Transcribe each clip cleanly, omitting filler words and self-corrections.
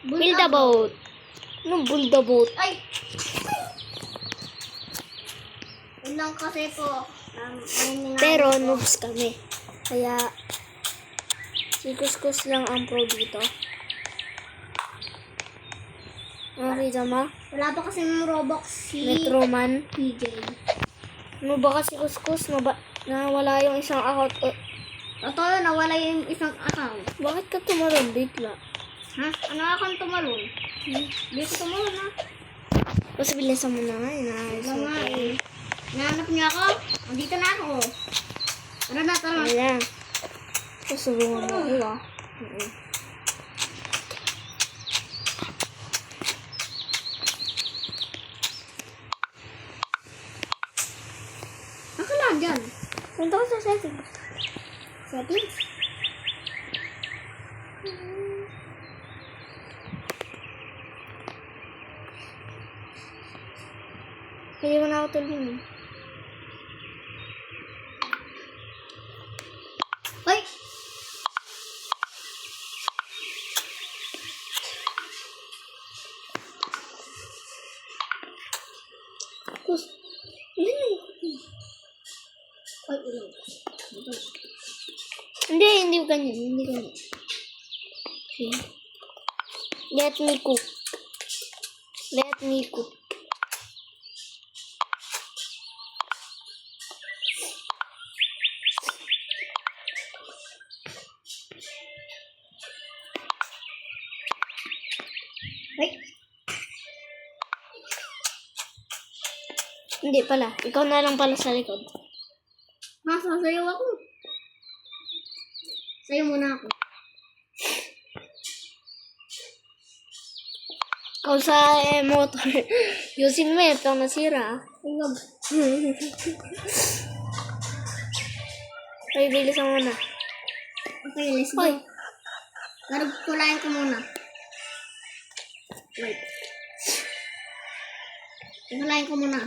Build a boat. Anong build a boat? Ay! Yun lang kasi po. Pero noobs kami. Kaya, si Kuskus lang ang pro dito. Nakita mo? Wala pa kasi ng Roblox si Metroman. PJ. Ano ba kasi Kuskus? Nawala yung isang account. Totoo, nawala yung isang account. Bakit ka tumalon bigla? Ha? Ano account tumalon? Hindi ko tumalon ha. Kasi bilisan mo na nga. Inaayos Wala mo nga pa. eh. Nahanap niya ako. Andito na ako. Tara na, tara. Ayan. Kasulungan mo ko ah. Nakala dyan. Punta ko sa settings. Settings. Kaya mo na ako tulungan. Ay! Kus. Ilan na yun? Ay, ilang. Hindi ganyan. Hindi ganyan. Okay. Let me cook. Let me cook. Ay! Hindi pala. Ikaw na lang pala sa likod. Sasayaw ako. Sayo muna ako. Ikaw sa motor. Yusin mo ito nasira. Huwag. Ay, bilisan mo na. Okay, let's go. Hoy. Kulayan ko muna. Wait. Kulayan ko muna.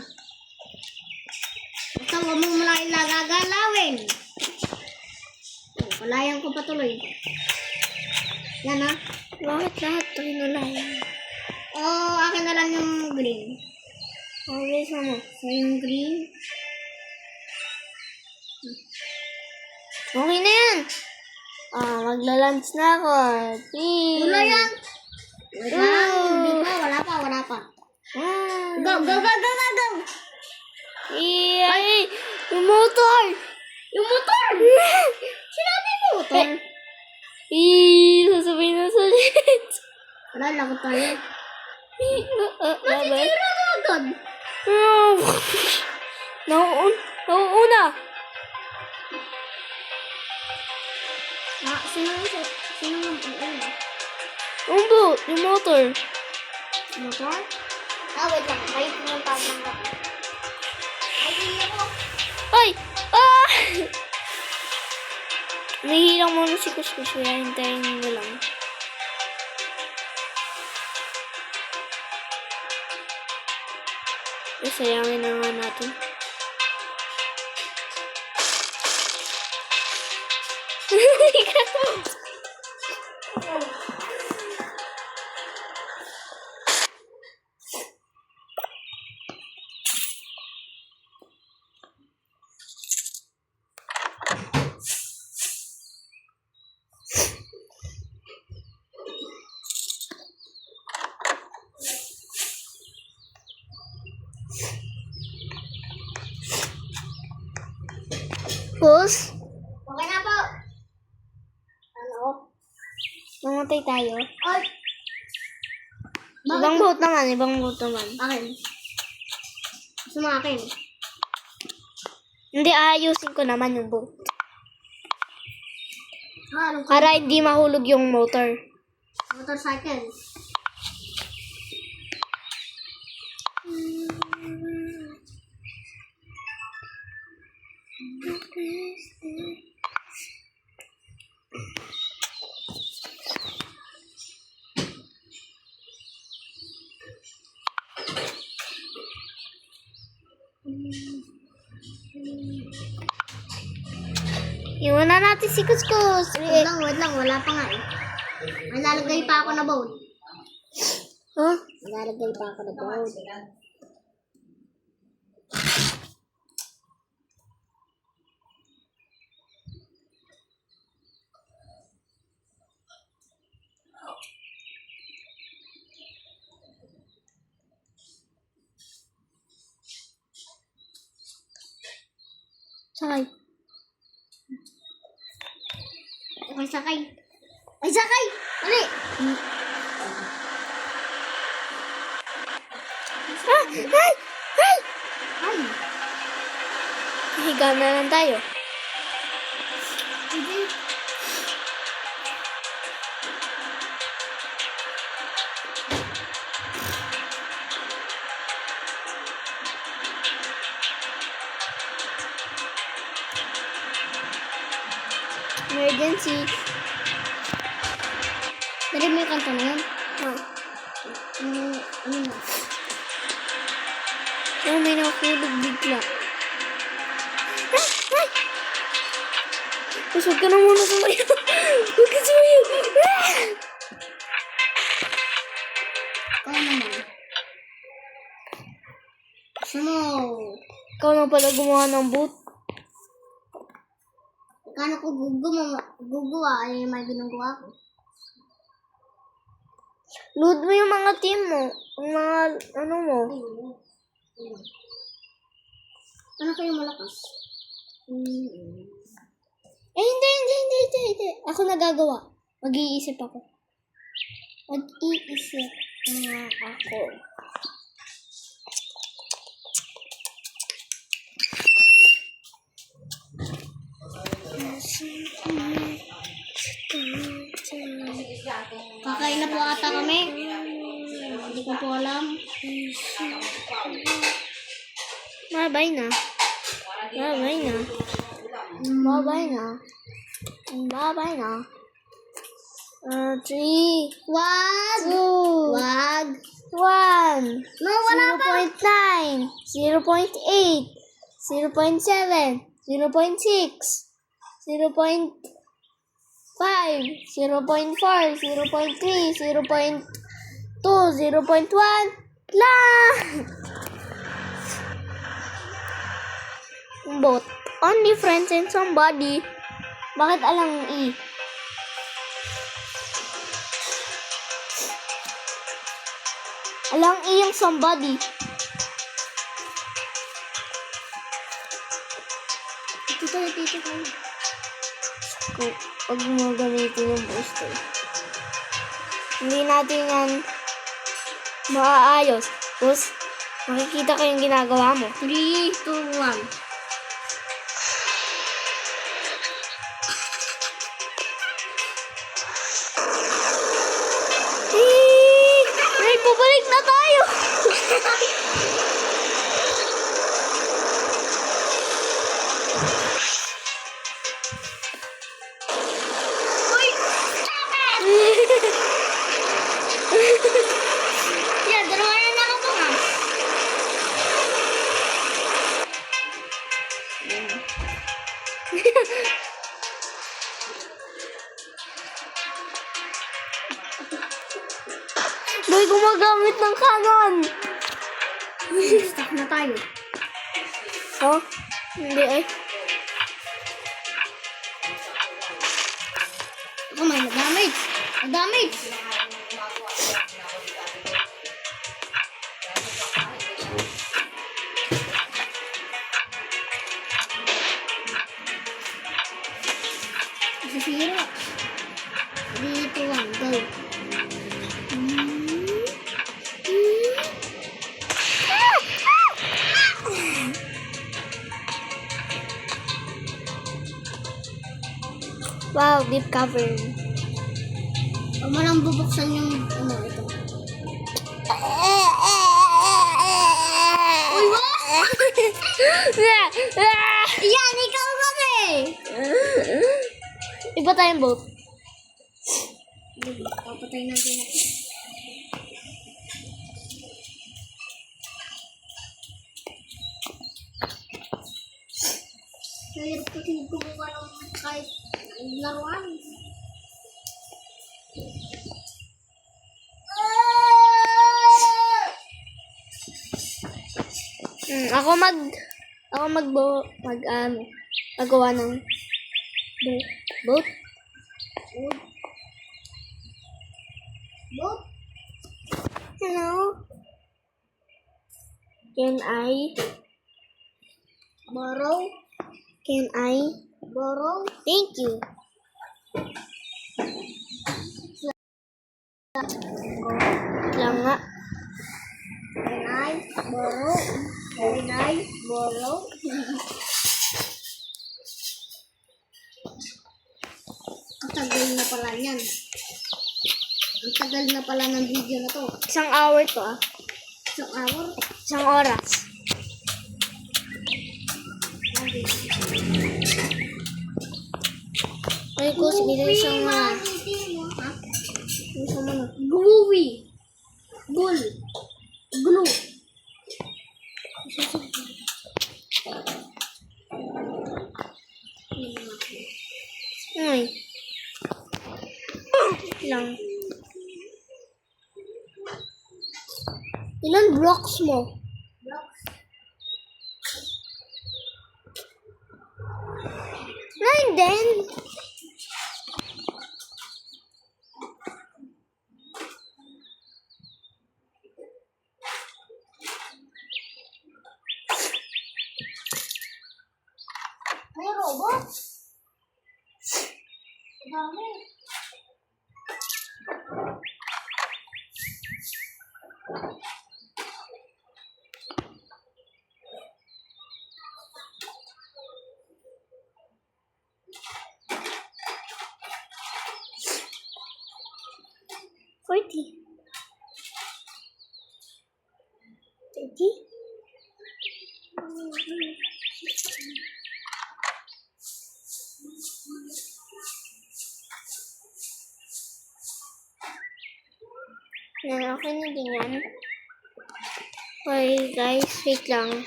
Basta huwag mo muna ilagagalawin. Kulayan ko patuloy. Yan ha. Bakit lahat ito hinulayan? Akin na lang yung green. Bilisan mo. So, yung green. Okay na yan. Magla-lunch na ako. Please. Wala yan. Wait lang. Hindi pa. Wala pa. Go, go, go, go, go, go. Ay, yung motor. Yung motor. Sinabi mo motor. Sasabihin na sa lit. Wala, lagot tayo. Bakit? Masisira na agad. Nauuna. Sino Yung boat, yung motor. motor? Wait lang. Kayo pumunta ng ako. Ay, hindi ako. Ay! Nahihilang muna si Kuskus. Kaya hintayin mo lang. Sayangin na nga natin. Kus, Okay na po. Ano? mamatay tayo. Ay! Ibang boat naman. Akin. Gusto mo akin? Hindi, ayusin ko naman yung boat. Anong Para hindi mahulog yung motor. motorcycle? Iwan na natin si Kuskus. Wait lang. Wala pa nga eh. May lalagay pa ako na boat. Ha? Nalagay pa ako na boat. Sakay. May sakay. May sakay! Dali! Ah! Ay! Ay! Ay! Higa na lang tayo. Hindi. Emergency. Dali mo yung kanta na yun. Ah. Ano na? Oh, may nakahulog bigla. Ah! Ay! Huwag ka na muna sumayo. Huwag ka sumayo. Ah! Ikaw naman. Ano? Ikaw na pala gumawa ng boot. Kano ko gugawa ay may ginagawa ko. Load mo yung mga team mo. Yung mga, ano mo. Ano kayo malakas? Eh, hindi. Ako nagagawa. Mag-iisip ako. Mag-iisip na ako. Kakain na po ata kami. Hindi ko po alam. Bye-bye na. Bye-bye na. Bye-bye na. Bye-bye na. 3, Wag! 2, Wag! 1. No, wala pa! 0.9, 0.8, 0.7, 0.6, 0.5, 0.4, 0.3, 0.2, 0.1, lang! Both. Only friends and somebody. Bakit alang E? Alang E yung somebody. Dito tayo. Kung pag mo gamitin yung booster. Hindi natin yan maaayos. Tapos, makikita ko yung ginagawa mo. 3, 2, 1. Ay, pabalik na tayo! Uy! Yan, dalawa na nakapangas. Boy, gumagamit ng kanon! Stuck na tayo. Oh? Hindi ay. Ako may na-damage. Na-damage. Sisira. Dito ang go. Wow, deep cover. Huwag mo lang bubuksan yung ano ito. Uy, what? Yan, ikaw kami! Iba tayong boat. Papatay natin ako. Mahirap kasi gumawa ng kahit laruan. Ah! Magawa ng boat. Boat. Hello? Can I Borrow. Borrow. Thank you. Lang nga. Can I borrow? Can I borrow? Ang tagal na pala yan. Ang tagal na pala ng video na to. 1 hour to ah. Isang hour. 1 oras. Ay ko, sige siyang Ha? Sama na. Gluey. Glue. Glue. Ay. Lang. Ilan blocks mo? Nine din. May robot. Dami. $40. $30. Yan, okay na din yan. Okay guys, wait lang.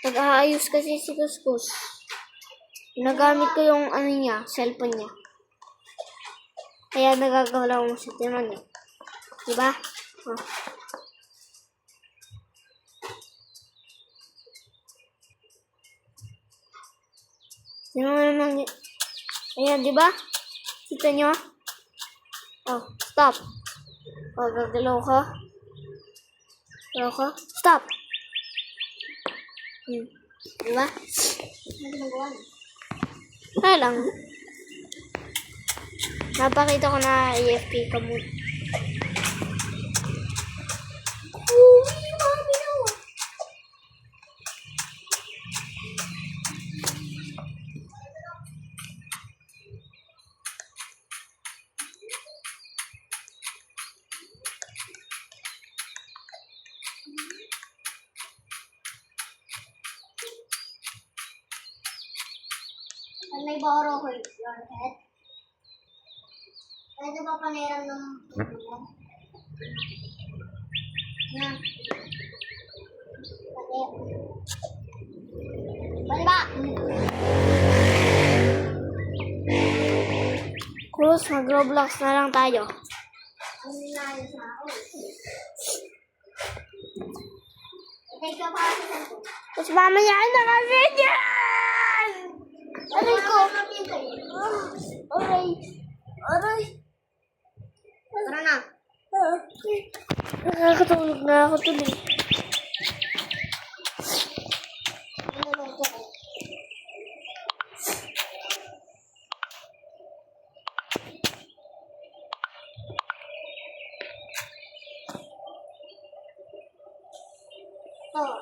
Nag-aayos kasi si Kuskus. Nagamit ko yung ano niya, cellphone niya. Kaya nagagalaw mo sa timan eh. Diba? Oh. Tingnan mo naman. Ayan, diba? Kita nyo? Oh, stop. Oh, gagalaw ka. Gagalaw ka. Stop. Diba? Ano ginagawa niya? Kaya lang. Napakita ko na EFP ka mo. Mami na. Can I borrow your head? Pwede ba paniran ng na? Pwede ba? Cruz, mag-Roblox na lang tayo. Ang nilayos na ako. Take ka pa sa cellphone. Tapos mamaya naka-video! Aray ko! Aray. Aray. Tara na. Nakakatulog na ako tuloy. Oh.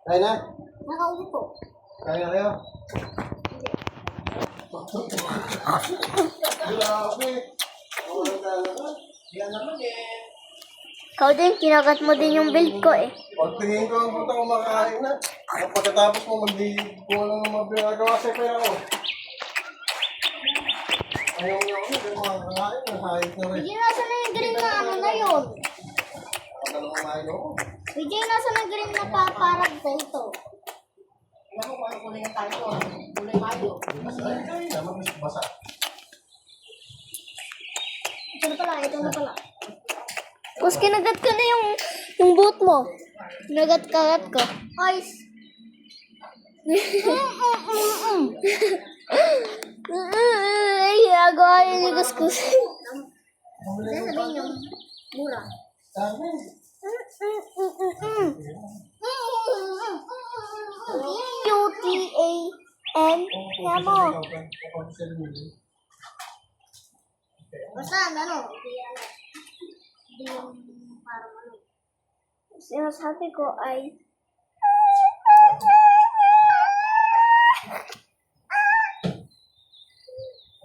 Kaya na? Nakaupo. Kaya kayo? Grabe. Wala talaga. Yan naman eh. Ikaw din, kinagat mo din yung build ko eh. Pagtingin ko ang puta kumakain na. Pagkatapos mo mag-diig kung ano naman pinagawa sa pera ko. Ayaw niya ako, hindi makakain. Nasayit na rin. Hindi nasa na yung green na ano na yun. Ang talagang kumain ako. BJ, nasa na green na parang dito. Alam mo kung ano kulay ng tayo ko? Kulay mayo. Ay, naman mas basa. Ito na pala, ito na pala. Tapos kinagat ko na yung boot mo. Kinagat-kagat ko. Guys. Ay, ginagawa yun ni Kuskus. Sasabihin nyo, mura. QTAN. Kaya mo. Basta, ano, hindi yung parang ano. Sinasabi ko ay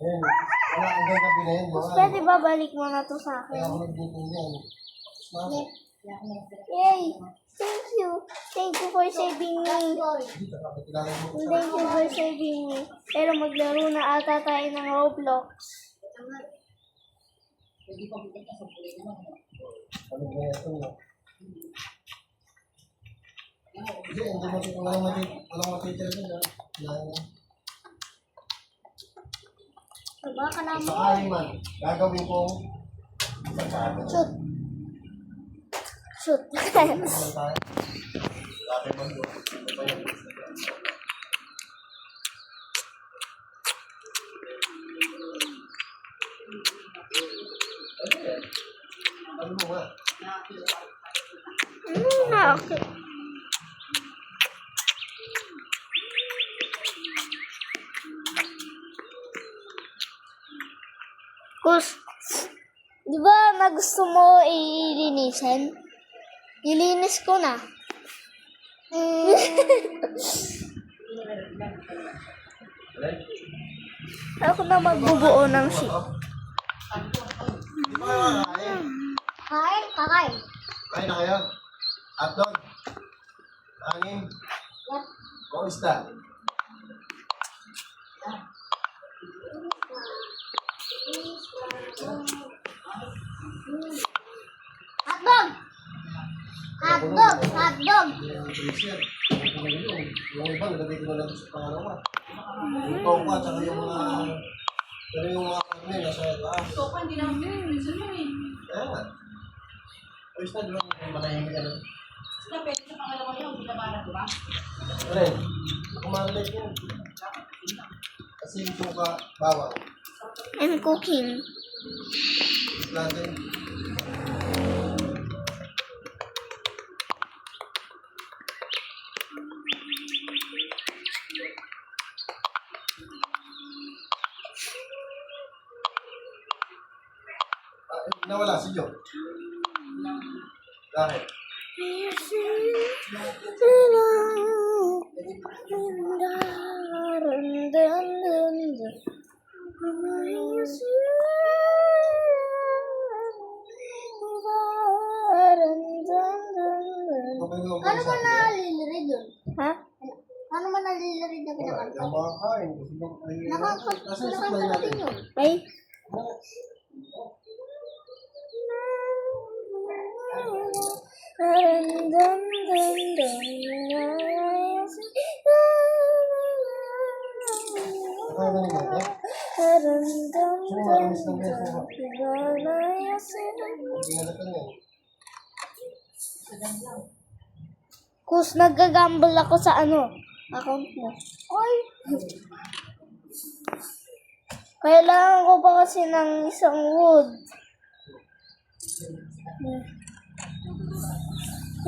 Ayan, wala hanggang gabi na yun. Baka, pwede ba balik mo na to sa kaya akin? ako nagbutin yan. Tapos na ako. Yay! Thank you. Thank you for saving me. Dito, kapatilalan mo. Thank you for saving me. Pero maglaro na ata tayo ng Roblox. Ano ba yan ito? Hindi, walang matitira dyan. Diba ka naman? Sakali man, gagawin kong pagkakata. Shoot. Shoot. Ano tayo? Lapit man doon. Ano ba yan? Ano mo nga? Ano na ako? Kus, di ba na gusto mo ilinisin? Ilinis ko na. Ako na magbubuo ng sheet. Di ba kayo kakain? Kain, kakain. Kain na kayo? Hotdog? Kanin? What? O isda? Hotdog! Hotdog! Hotdog! Yung freezer. Yung iba, nilagay ko na lang sa pangalawa. Yung toka, tsaka yung mga... Pero yung mga karne, nasa taas. Toka, hindi naman pinag-freezer mo eh. Kaya nga. Ayos na, di ba? Manahimik ka na. Sila pwede sa pangalawa niya, hindi naman na, di ba? Ren, kumalit yan. Kasi yung toka, bawang. I'm cooking. Natin. Nawala si Joe. Bakit? Ano mo nalilirid yun? Ha? Ano mo nalilirid na pinakanta? Ang mga kain. Kasi sa play Nakakanta natin. din yun. Ay? Nakakagaling mo ba? Ginalatan yan. Kus, nag-gamble ako sa account mo. Ay! Kailangan ko pa kasi ng isang wood.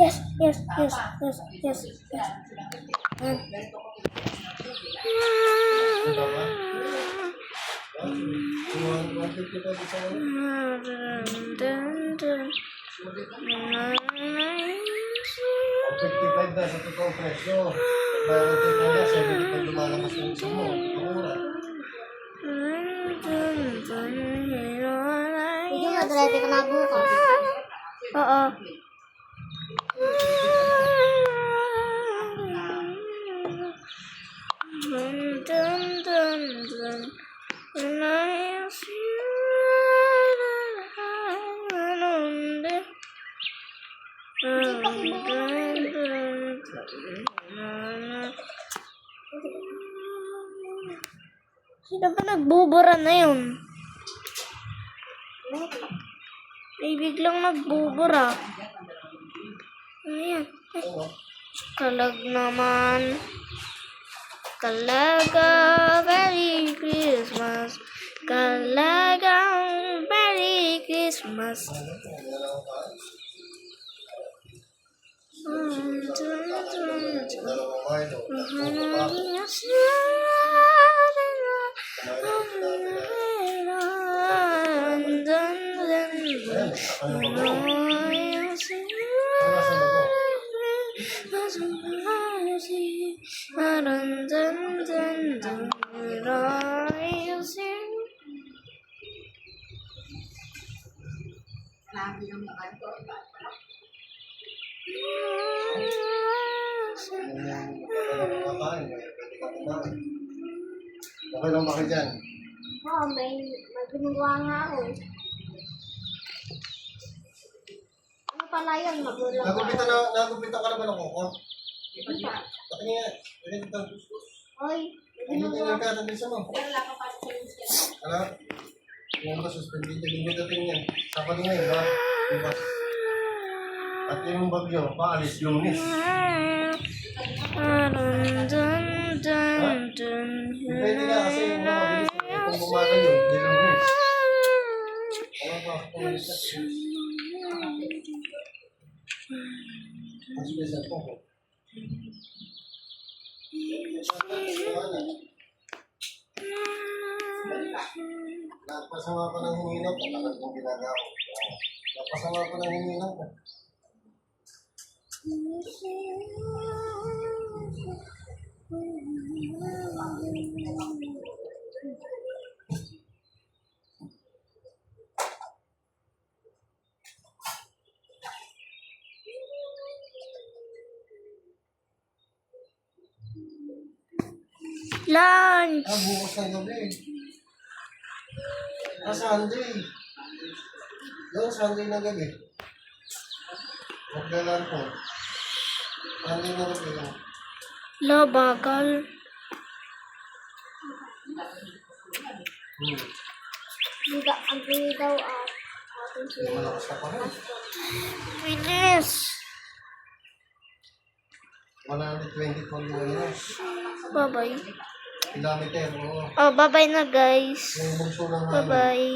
Yes, yes, yes, yes, yes, yes. Ito ba? Yung 150 pa dito. 55 na sa totoong presyo. Bayaran ko na 75 lumalabas yung isa mo. Mura. Hindi nga, ready ka na bukas. Oo. Sino ba nagbubura na yun? Ay, biglang nagbubura. Ayan. Ay, Ano? kalag naman. Kalaga, Merry Christmas. Kalagang Merry Christmas. Dalawang mahal, oh. Ayan, saka yung bago. Ano nasa bago? Lagi ng mga ito. Ano kakain? Pwede ka kumain. Okay lang ba kayo dyan? Oo, may ginagawa nga ako. Ano pala yun? Magulang Nagupitan ka naman ng kuko. Hindi pa. Patingin nga. Pwede dito. Oy, may Hindi ginagawa. nga kaya bilisan mo. Pero wala pa pa sa news. Ano? Yung ba suspended yung dating yan. Sabado ngayon ba? Diba? At yung bagyo, paalis Lunes. Pwede nga kasi yung mga mabilis. Kung bumagal yun, di Lunes. Ano ba? Pumalis na. Mas special po ko. Napasama ko ng hininap ko. Tagal kong ginagawa ko. Napasama ko ng hininap ko. Lunch! Bukas ng gabi. Sunday. Yung Sunday na gabi. Magdalan po. Sunday na gabi lang. La, bagal. Ang gawin daw at atin Hindi sila. malakas ka pa rin. Bilis! 120 kilometers. Bye-bye. Kilometer, oo. Oh, bye-bye na guys. Yung bugso ng Bye-bye.